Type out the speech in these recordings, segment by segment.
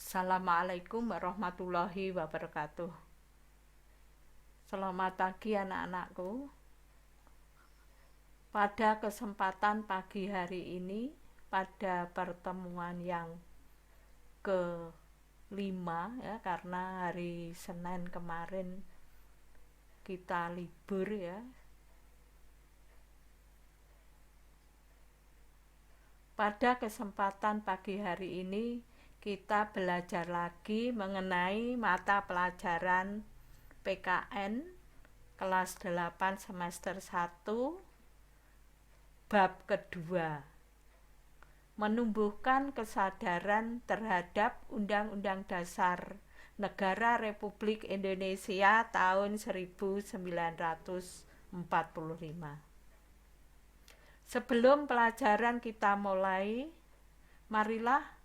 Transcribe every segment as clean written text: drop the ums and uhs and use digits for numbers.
Assalamualaikum warahmatullahi wabarakatuh. Selamat pagi anak-anakku. Pada kesempatan pagi hari ini, pada pertemuan yang kelima ya, karena hari Senin kemarin kita libur ya. Pada kesempatan pagi hari ini kita belajar lagi mengenai mata pelajaran PKN kelas 8 semester 1 bab kedua, menumbuhkan kesadaran terhadap Undang-Undang Dasar Negara Republik Indonesia tahun 1945. Sebelum pelajaran kita mulai, marilah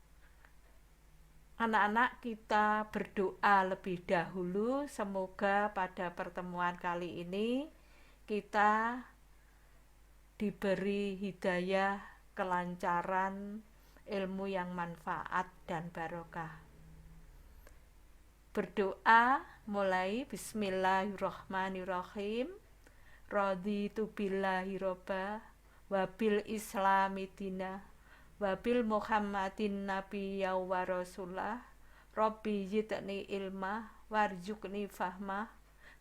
anak-anak kita berdoa lebih dahulu. Semoga pada pertemuan kali ini kita diberi hidayah, kelancaran, ilmu yang manfaat dan barokah. Berdoa mulai. Bismillahirrahmanirrahim. Raditu billahi robba wabil islami dinah wabil muhammadin nabiyya wa rasulah rabbi zidni ilmah warzuqni fahmah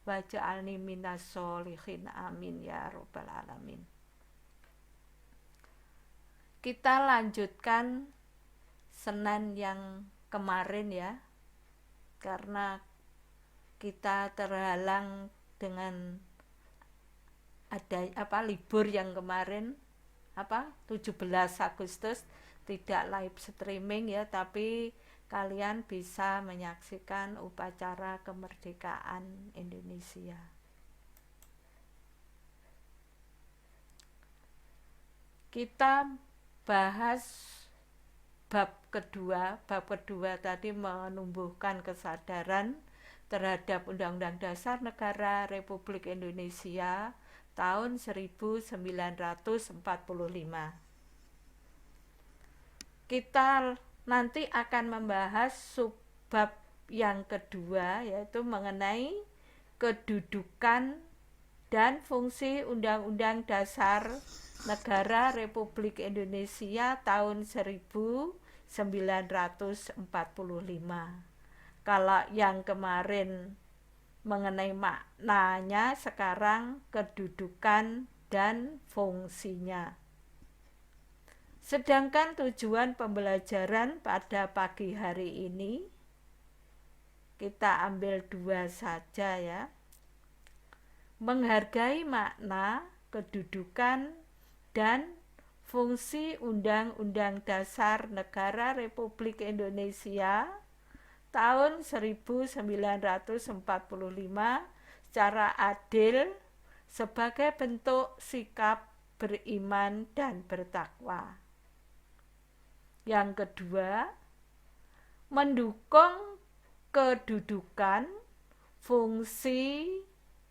waj'alni minas sholihin amin ya rabbal alamin. Kita lanjutkan Senin yang kemarin ya, karena kita terhalang dengan ada libur yang kemarin 17 Agustus tidak live streaming ya, tapi kalian bisa menyaksikan upacara kemerdekaan Indonesia. Kita bahas bab kedua tadi menumbuhkan kesadaran terhadap Undang-Undang Dasar Negara Republik Indonesia tahun 1945. Kita nanti akan membahas subbab yang kedua, yaitu mengenai kedudukan dan fungsi Undang-Undang Dasar Negara Republik Indonesia tahun 1945. Kalau yang kemarin mengenai maknanya, sekarang kedudukan dan fungsinya. Sedangkan tujuan pembelajaran pada pagi hari ini kita ambil 2 saja ya. Menghargai makna, kedudukan, dan fungsi Undang-Undang Dasar Negara Republik Indonesia tahun 1945 secara adil sebagai bentuk sikap beriman dan bertakwa. Yang kedua, mendukung kedudukan, fungsi,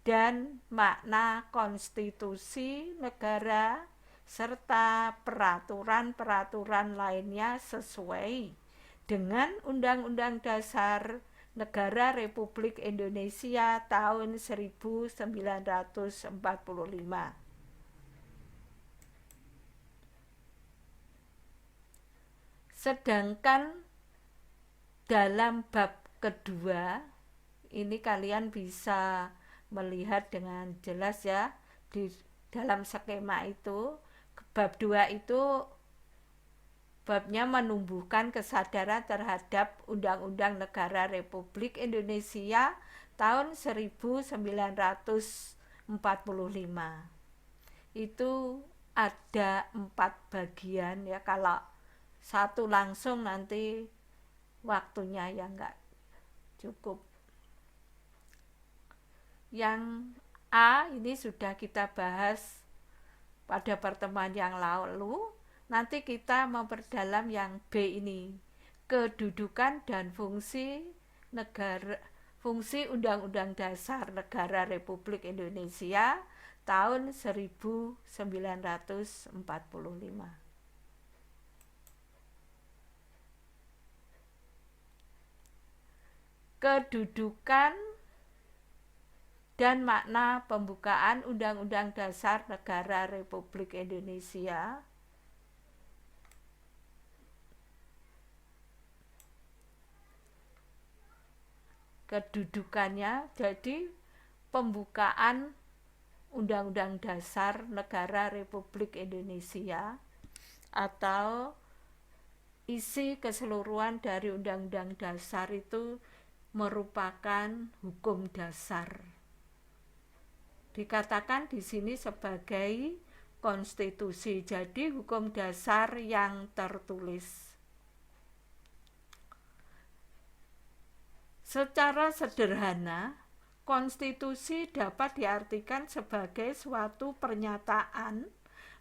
dan makna konstitusi negara serta peraturan-peraturan lainnya sesuai dengan Undang-Undang Dasar Negara Republik Indonesia tahun 1945. Sedangkan dalam bab kedua ini kalian bisa melihat dengan jelas ya di dalam skema itu. Bab 2 itu babnya menumbuhkan kesadaran terhadap Undang-Undang Negara Republik Indonesia tahun 1945. Itu ada 4 bagian ya, kalau satu langsung nanti waktunya ya enggak cukup. Yang A ini sudah kita bahas pada pertemuan yang lalu. Nanti kita memperdalam yang B ini, kedudukan dan fungsi Undang-Undang Dasar Negara Republik Indonesia tahun 1945. kedudukan dan makna pembukaan Undang-Undang Dasar Negara Republik Indonesia kedudukannya. Jadi pembukaan Undang-Undang Dasar Negara Republik Indonesia atau isi keseluruhan dari Undang-Undang Dasar itu merupakan hukum dasar. Dikatakan di sini sebagai konstitusi, jadi hukum dasar yang tertulis. Secara sederhana, konstitusi dapat diartikan sebagai suatu pernyataan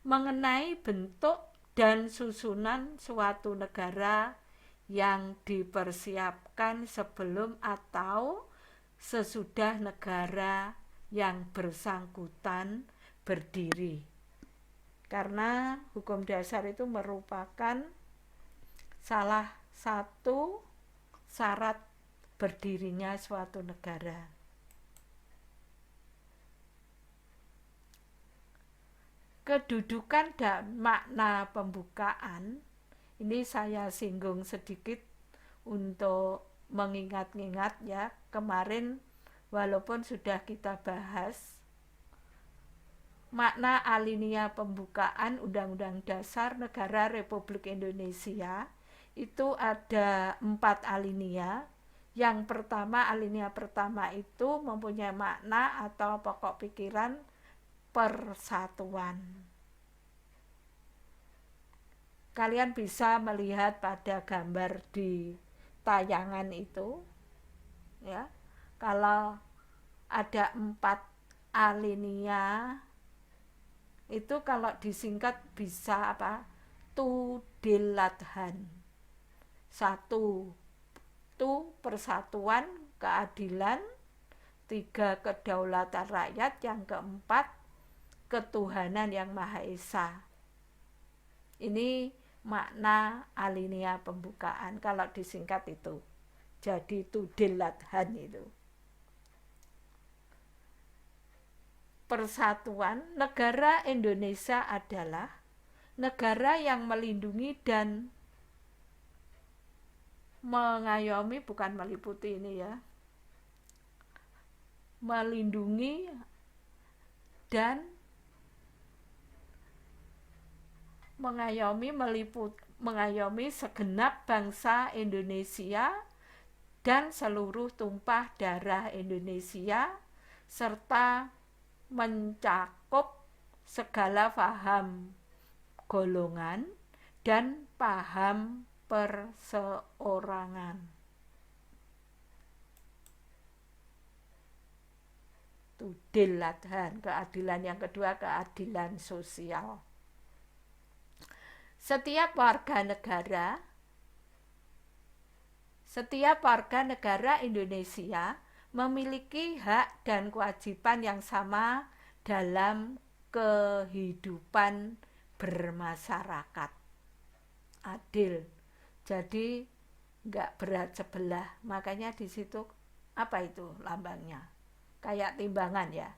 mengenai bentuk dan susunan suatu negara yang dipersiapkan sebelum atau sesudah negara yang bersangkutan berdiri. Karena hukum dasar itu merupakan salah satu syarat berdirinya suatu negara. Kedudukan dan makna pembukaan ini saya singgung sedikit untuk mengingat-ingat ya, kemarin walaupun sudah kita bahas makna alinea pembukaan Undang-Undang Dasar Negara Republik Indonesia itu ada 4 alinea. Yang pertama, alinea pertama itu mempunyai makna atau pokok pikiran persatuan. Kalian bisa melihat pada gambar di tayangan itu ya, kalau ada 4 alinea itu kalau disingkat bisa apa? Tudilathan. 1 tu persatuan, keadilan. 3 kedaulatan rakyat. Yang keempat ketuhanan yang Maha Esa. Ini makna alinea pembukaan kalau disingkat itu. Jadi tudilathan itu. Persatuan, negara Indonesia adalah negara yang melindungi dan mengayomi, bukan meliputi ini ya, melindungi dan mengayomi segenap bangsa Indonesia dan seluruh tumpah darah Indonesia, serta mencakup segala paham golongan dan paham perseorangan. Tudilathan, keadilan. Yang kedua, keadilan sosial. Setiap warga negara Indonesia memiliki hak dan kewajiban yang sama dalam kehidupan bermasyarakat. Adil. Jadi enggak berat sebelah. Makanya di situ apa itu lambangnya? Kayak timbangan ya.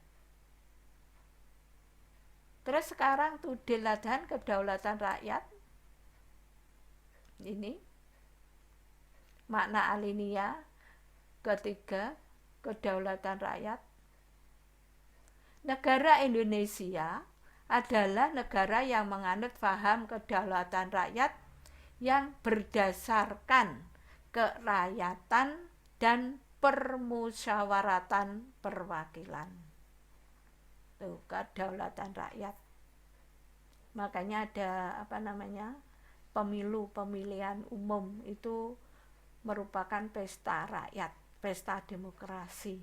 Terus sekarang tudilathan, kedaulatan rakyat. Ini makna alinea ketiga, kedaulatan rakyat. Negara Indonesia adalah negara yang menganut paham kedaulatan rakyat yang berdasarkan kerakyatan dan permusyawaratan perwakilan. Tuh, kedaulatan rakyat. Makanya ada pemilihan umum itu merupakan pesta rakyat, pesta demokrasi.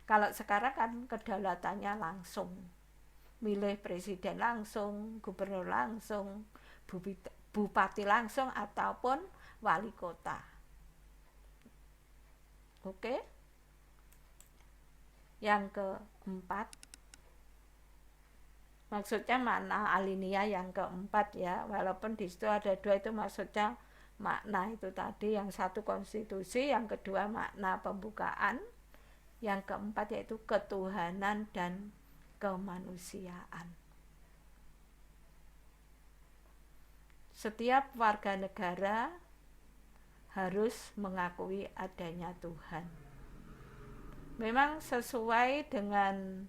Kalau sekarang kan kedaulatannya langsung, milih presiden langsung, gubernur langsung, bupati langsung, ataupun wali kota. Oke? Yang keempat, maksudnya makna alinea yang keempat ya, walaupun di situ ada 2, itu maksudnya makna itu tadi, yang satu konstitusi, yang kedua makna pembukaan, yang keempat yaitu ketuhanan dan kemanusiaan. Setiap warga negara harus mengakui adanya Tuhan. Memang sesuai dengan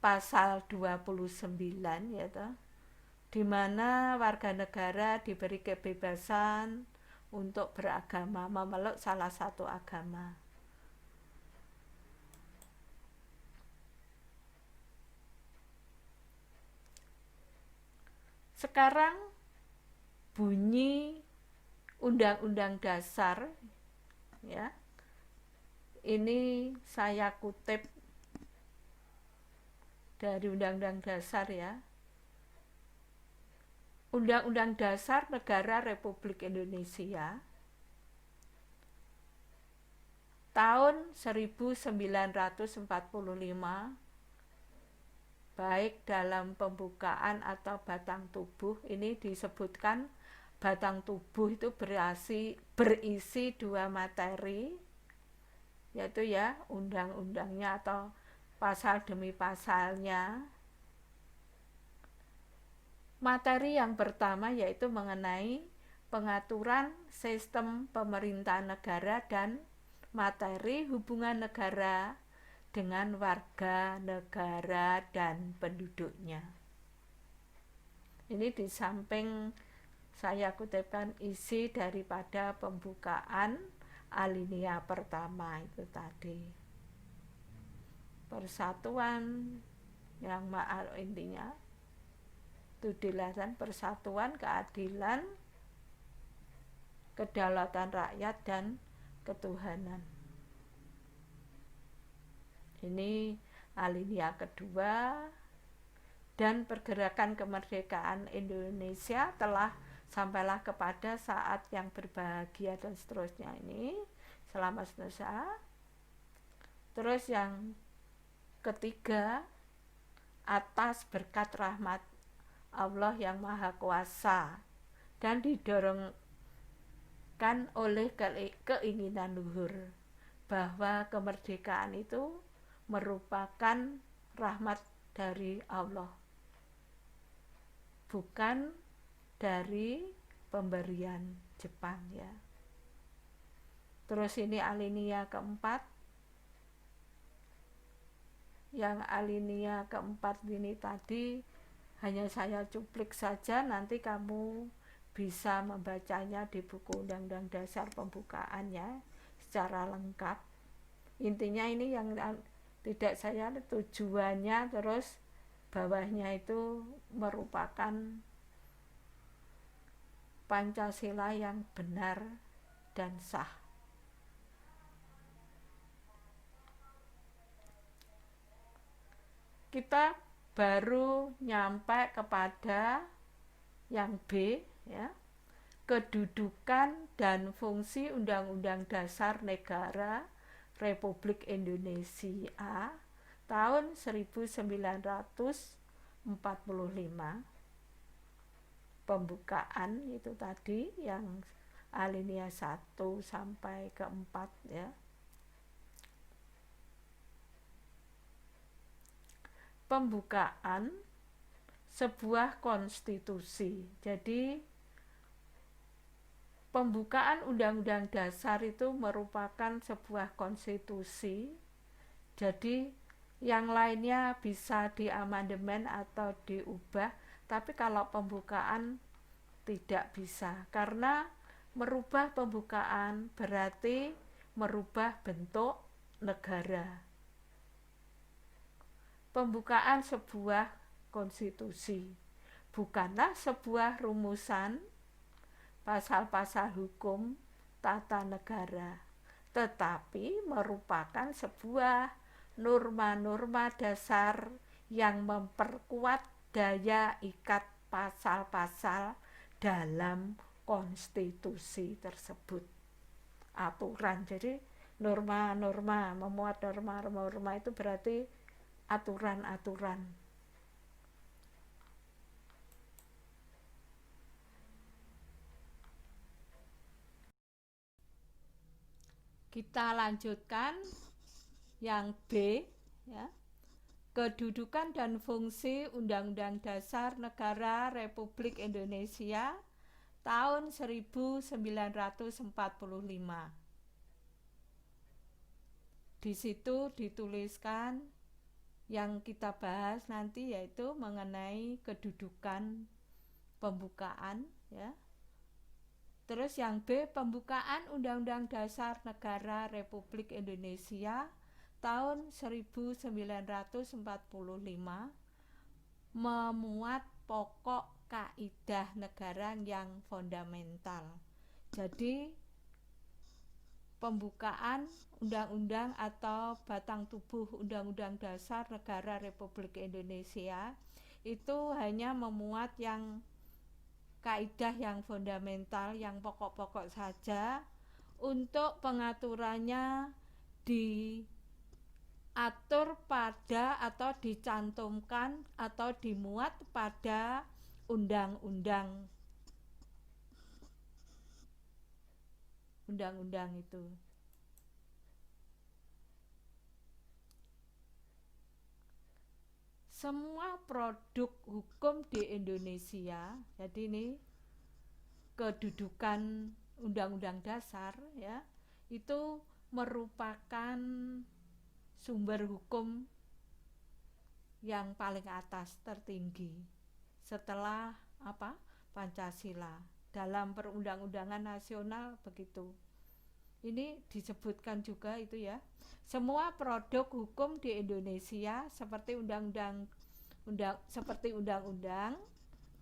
pasal 29 ya toh, di mana warga negara diberi kebebasan untuk beragama, memeluk salah satu agama. Sekarang bunyi Undang-Undang Dasar ya. Ini saya kutip dari Undang-Undang Dasar ya. Undang-Undang Dasar Negara Republik Indonesia tahun 1945, baik dalam pembukaan atau batang tubuh, ini disebutkan batang tubuh itu berisi dua materi, yaitu ya undang-undangnya atau pasal demi pasalnya. Materi yang pertama yaitu mengenai pengaturan sistem pemerintahan negara dan materi hubungan negara dengan warga negara dan penduduknya. Ini di samping saya kutipkan isi daripada pembukaan alinea pertama itu tadi. Persatuan yang intinya itu dilakukan persatuan, keadilan, kedaulatan rakyat dan ketuhanan. Ini alinea kedua. Dan pergerakan kemerdekaan Indonesia telah sampailah kepada saat yang berbahagia dan seterusnya, ini selama seterusnya. Terus yang ketiga, atas berkat rahmat Allah yang Maha Kuasa dan didorongkan oleh keinginan luhur bahwa kemerdekaan itu merupakan rahmat dari Allah, bukan dari pemberian Jepang ya. Terus ini alinea keempat. Yang alinea keempat ini tadi hanya saya cuplik saja, nanti kamu bisa membacanya di buku Undang-Undang Dasar pembukaannya secara lengkap. Intinya ini yang tidak saya tujuannya, terus bawahnya itu merupakan Pancasila yang benar dan sah. Kita baru nyampe kepada yang B ya, kedudukan dan fungsi Undang-Undang Dasar Negara Republik Indonesia tahun 1945. Pembukaan itu tadi yang alinea 1 sampai ke 4 ya. Pembukaan sebuah konstitusi. Jadi pembukaan Undang-Undang Dasar itu merupakan sebuah konstitusi. Jadi yang lainnya bisa diamandemen atau diubah, tapi kalau pembukaan tidak bisa, karena merubah pembukaan berarti merubah bentuk negara. Pembukaan sebuah konstitusi bukanlah sebuah rumusan pasal-pasal hukum tata negara, tetapi merupakan sebuah norma-norma dasar yang memperkuat daya ikat pasal-pasal dalam konstitusi tersebut. Aturan, jadi norma-norma, memuat norma-norma itu berarti aturan-aturan. Kita lanjutkan yang B, ya. Kedudukan dan fungsi Undang-Undang Dasar Negara Republik Indonesia tahun 1945. Di situ dituliskan yang kita bahas nanti yaitu mengenai kedudukan pembukaan, ya. Terus yang B, pembukaan Undang-Undang Dasar Negara Republik Indonesia tahun 1945 memuat pokok kaidah negara yang fundamental. Jadi pembukaan undang-undang atau batang tubuh Undang-Undang Dasar Negara Republik Indonesia itu hanya memuat yang kaidah yang fundamental, yang pokok-pokok saja. Untuk pengaturannya diatur pada atau dicantumkan atau dimuat pada undang-undang itu. Semua produk hukum di Indonesia, jadi ini kedudukan Undang-Undang Dasar, ya, itu merupakan sumber hukum yang paling atas, tertinggi setelah Pancasila dalam perundang-undangan nasional begitu. Ini disebutkan juga itu, ya. Semua produk hukum di Indonesia seperti undang-undang,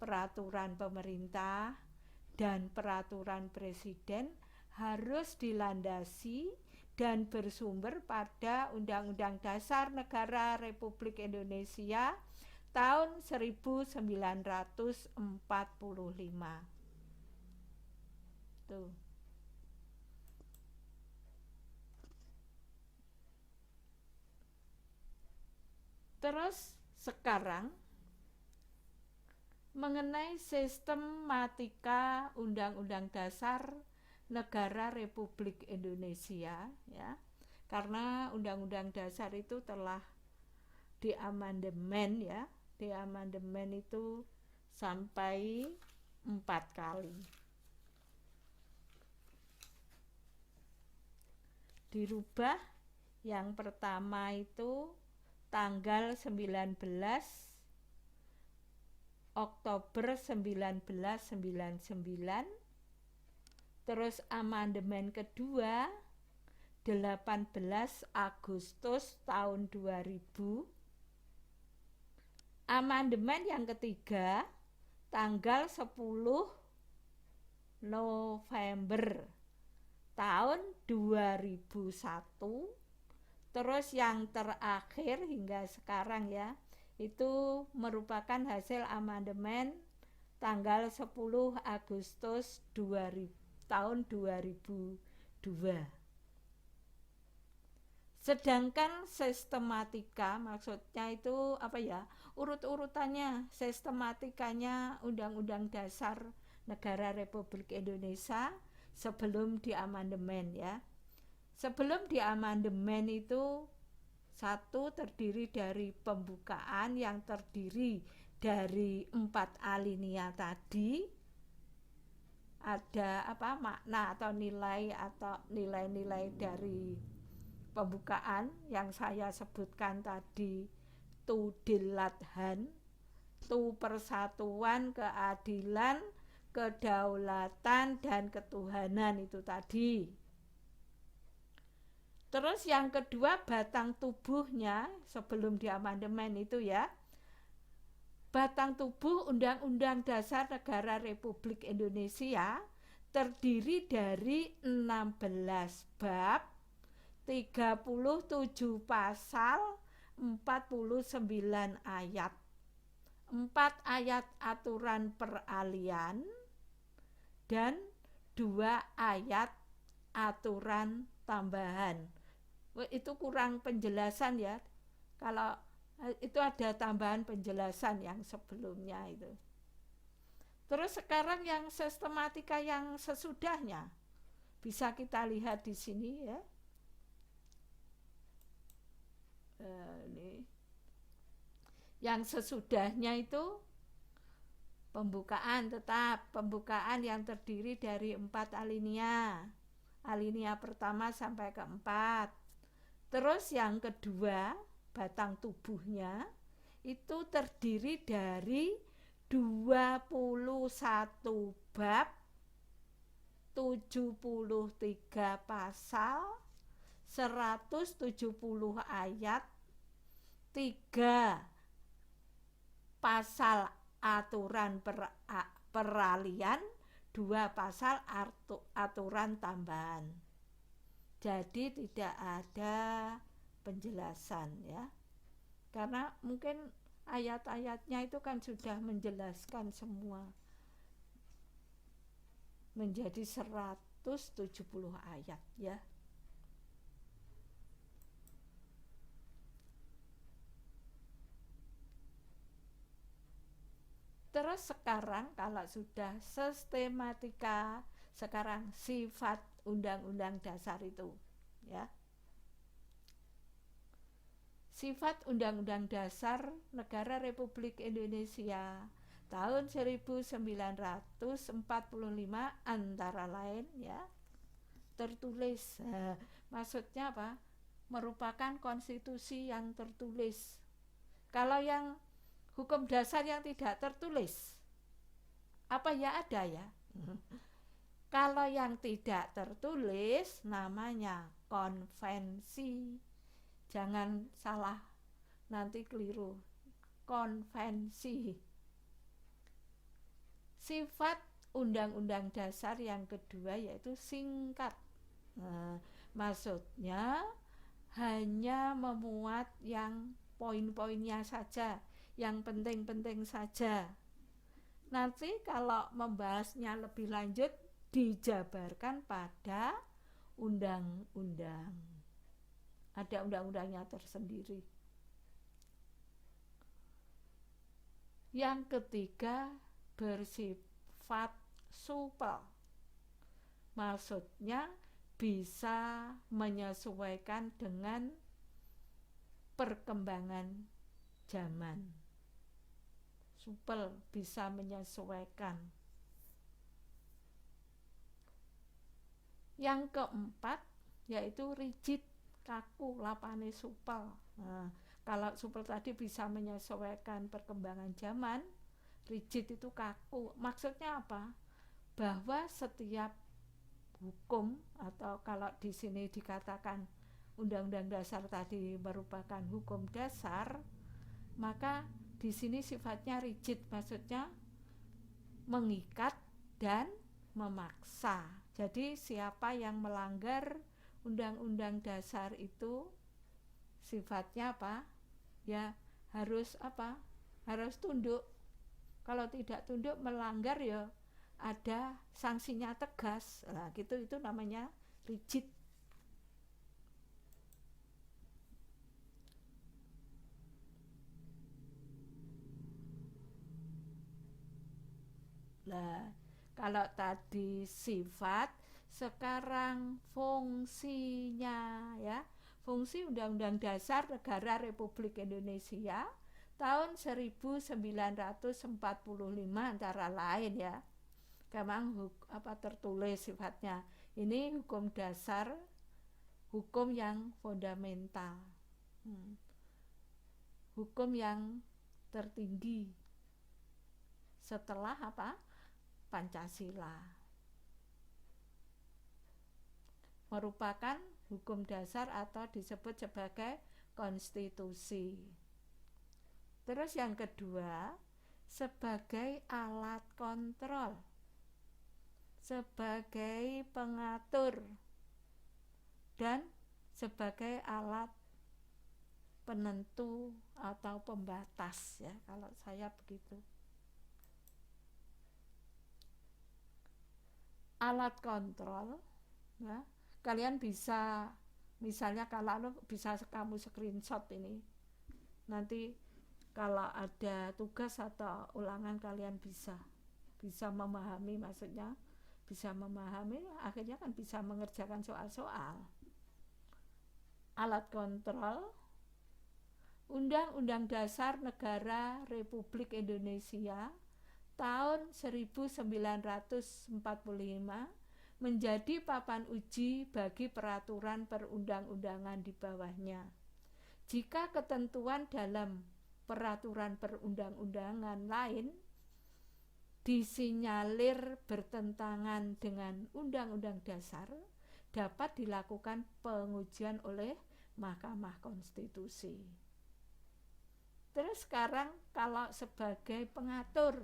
peraturan pemerintah dan peraturan presiden harus dilandasi dan bersumber pada Undang-Undang Dasar Negara Republik Indonesia tahun 1945. Tuh. Terus sekarang mengenai sistematika Undang-Undang Dasar Negara Republik Indonesia, ya. Karena Undang-Undang Dasar itu telah diamandemen, ya. Diamandemen itu sampai 4 kali. Dirubah yang pertama itu tanggal 19 Oktober 1999. Terus amandemen kedua 18 Agustus tahun 2000. Amandemen yang ketiga tanggal 10 November tahun 2001. Terus yang terakhir hingga sekarang, ya, itu merupakan hasil amandemen tanggal 10 Agustus 2000, tahun 2002. Sedangkan sistematika maksudnya itu urut-urutannya, sistematikanya Undang-Undang Dasar Negara Republik Indonesia sebelum diamandemen, ya. Sebelum diamandemen itu satu terdiri dari pembukaan yang terdiri dari 4 alinea tadi. Ada makna atau nilai-nilai dari pembukaan yang saya sebutkan tadi. Tu dilathan, tu persatuan, keadilan, kedaulatan, dan ketuhanan itu tadi. Terus yang kedua batang tubuhnya sebelum diamandemen itu, ya. Batang tubuh Undang-Undang Dasar Negara Republik Indonesia terdiri dari 16 bab, 37 pasal, 49 ayat, 4 ayat aturan peralihan, dan 2 ayat aturan tambahan. Itu kurang penjelasan, ya. Kalau itu ada tambahan penjelasan yang sebelumnya itu. Terus sekarang yang sistematika yang sesudahnya bisa kita lihat di sini, ya. Ini yang sesudahnya itu pembukaan, tetap pembukaan yang terdiri dari 4 alinea. Alinea pertama sampai keempat. Terus yang kedua, batang tubuhnya itu terdiri dari 21 bab, 73 pasal, 170 ayat, 3 pasal aturan peralihan, 2 pasal aturan tambahan. Jadi tidak ada penjelasan ya. Karena mungkin ayat-ayatnya itu kan sudah menjelaskan semua. Menjadi 170 ayat ya. Terus sekarang kalau sudah sistematika, sekarang sifat undang-undang dasar itu ya. Sifat undang-undang dasar Negara Republik Indonesia tahun 1945 antara lain ya tertulis. Maksudnya apa? Merupakan konstitusi yang tertulis. Kalau yang hukum dasar yang tidak tertulis, apa ya ada ya? Kalau yang tidak tertulis namanya konvensi. Jangan salah, nanti keliru. Konvensi. Sifat undang-undang dasar yang kedua yaitu singkat. Maksudnya hanya memuat yang poin-poinnya saja, yang penting-penting saja. Nanti kalau membahasnya lebih lanjut dijabarkan pada undang-undang. Ada undang-undangnya tersendiri. Yang ketiga bersifat supel. Maksudnya bisa menyesuaikan dengan perkembangan zaman. Supel, bisa menyesuaikan. Yang keempat yaitu rigid, kaku, lapane supel. Kalau supel tadi bisa menyesuaikan perkembangan zaman, rigid itu kaku. Maksudnya apa? Bahwa setiap hukum, atau kalau di sini dikatakan undang-undang dasar tadi merupakan hukum dasar, maka di sini sifatnya rigid, maksudnya mengikat dan memaksa. Jadi siapa yang melanggar undang-undang dasar itu sifatnya apa? Ya harus apa? Harus tunduk. Kalau tidak tunduk melanggar ya ada sanksinya tegas. Nah, gitu, itu namanya rigid. Nah, kalau tadi sifat, sekarang fungsinya ya. Fungsi Undang-Undang Dasar Negara Republik Indonesia tahun 1945 antara lain ya. Memang tertulis sifatnya. Ini hukum dasar, hukum yang fundamental. Hukum yang tertinggi setelah apa? Pancasila. Merupakan hukum dasar atau disebut sebagai konstitusi. Terus yang kedua, sebagai alat kontrol, sebagai pengatur, dan sebagai alat penentu atau pembatas ya, kalau saya begitu. Alat kontrol ya, kalian bisa misalnya kalau bisa kamu screenshot ini, nanti kalau ada tugas atau ulangan kalian bisa memahami, maksudnya bisa memahami, akhirnya kan bisa mengerjakan soal-soal. Alat kontrol Undang-Undang Dasar Negara Republik Indonesia tahun 1945 menjadi papan uji bagi peraturan perundang-undangan di bawahnya. Jika ketentuan dalam peraturan perundang-undangan lain disinyalir bertentangan dengan Undang-Undang Dasar, dapat dilakukan pengujian oleh Mahkamah Konstitusi. Terus sekarang kalau sebagai pengatur,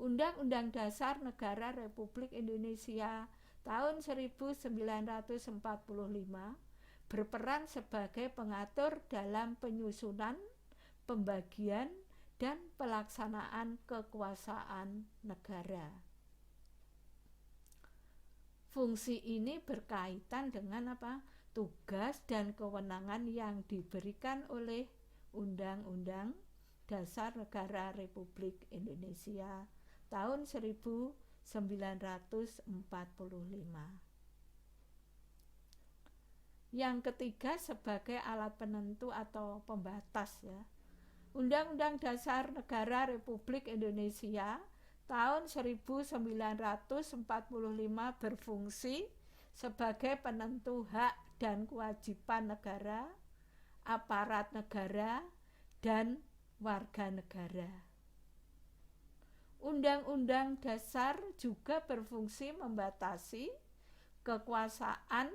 Undang-Undang Dasar Negara Republik Indonesia tahun 1945 berperan sebagai pengatur dalam penyusunan, pembagian, dan pelaksanaan kekuasaan negara. Fungsi ini berkaitan dengan tugas dan kewenangan yang diberikan oleh Undang-Undang Dasar Negara Republik Indonesia tahun 1945. Yang ketiga sebagai alat penentu atau pembatas ya. Undang-Undang Dasar Negara Republik Indonesia tahun 1945 berfungsi sebagai penentu hak dan kewajiban negara, aparat negara, dan warga negara. Undang-Undang Dasar juga berfungsi membatasi kekuasaan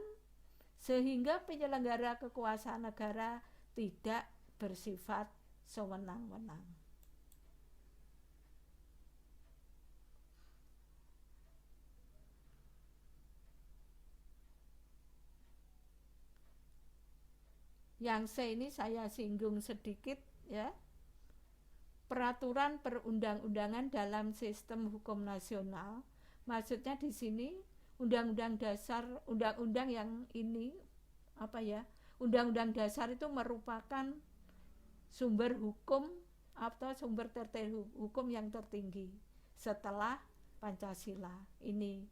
sehingga penyelenggara kekuasaan negara tidak bersifat sewenang-wenang. Yang ini saya singgung sedikit ya. Peraturan perundang-undangan dalam sistem hukum nasional. Maksudnya di sini Undang-Undang Dasar, undang-undang yang ini Undang-Undang Dasar itu merupakan sumber hukum atau sumber tertentu hukum yang tertinggi setelah Pancasila. Ini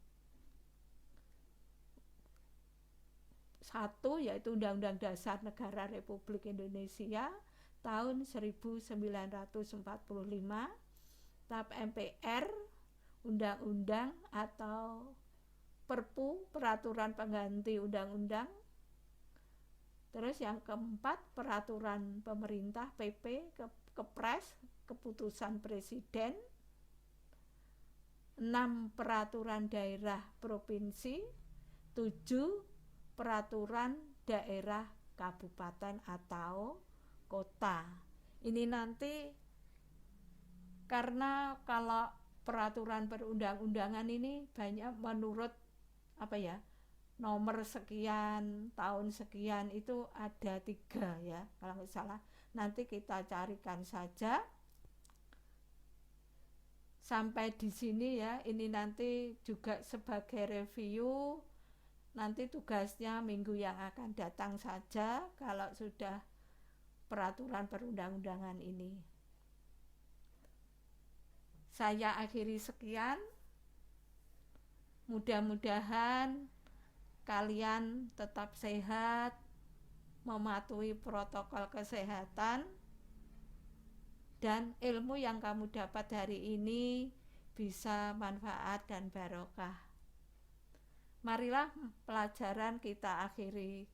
satu yaitu Undang-Undang Dasar Negara Republik Indonesia tahun 1945, tahap MPR, undang-undang atau Perpu, peraturan pengganti undang-undang. Terus yang keempat peraturan pemerintah PP, Kepres, keputusan presiden. 6 peraturan daerah provinsi. 7 peraturan daerah kabupaten atau kota. Ini nanti karena kalau peraturan perundang-undangan ini banyak menurut nomor sekian, tahun sekian itu ada 3 ya kalau nggak salah. Nanti kita carikan saja sampai di sini ya. Ini nanti juga sebagai review. Nanti tugasnya minggu yang akan datang saja kalau sudah peraturan perundang-undangan ini. Saya akhiri sekian. Mudah-mudahan kalian tetap sehat, mematuhi protokol kesehatan, dan ilmu yang kamu dapat hari ini bisa manfaat dan barokah. Marilah pelajaran kita akhiri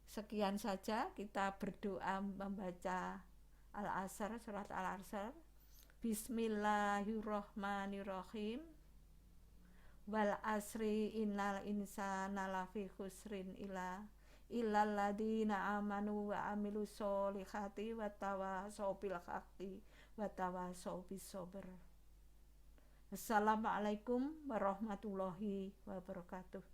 sekian saja. Kita berdoa membaca Al-Asr, surat Al-Asr. Bismillahirrahmanirrahim. Wal asri innal insana lafi khusrin illal ladina amanu wa amilus solihati wa tawasau bil haqqi wa tawasau bis sabr. Assalamualaikum warahmatullahi wabarakatuh.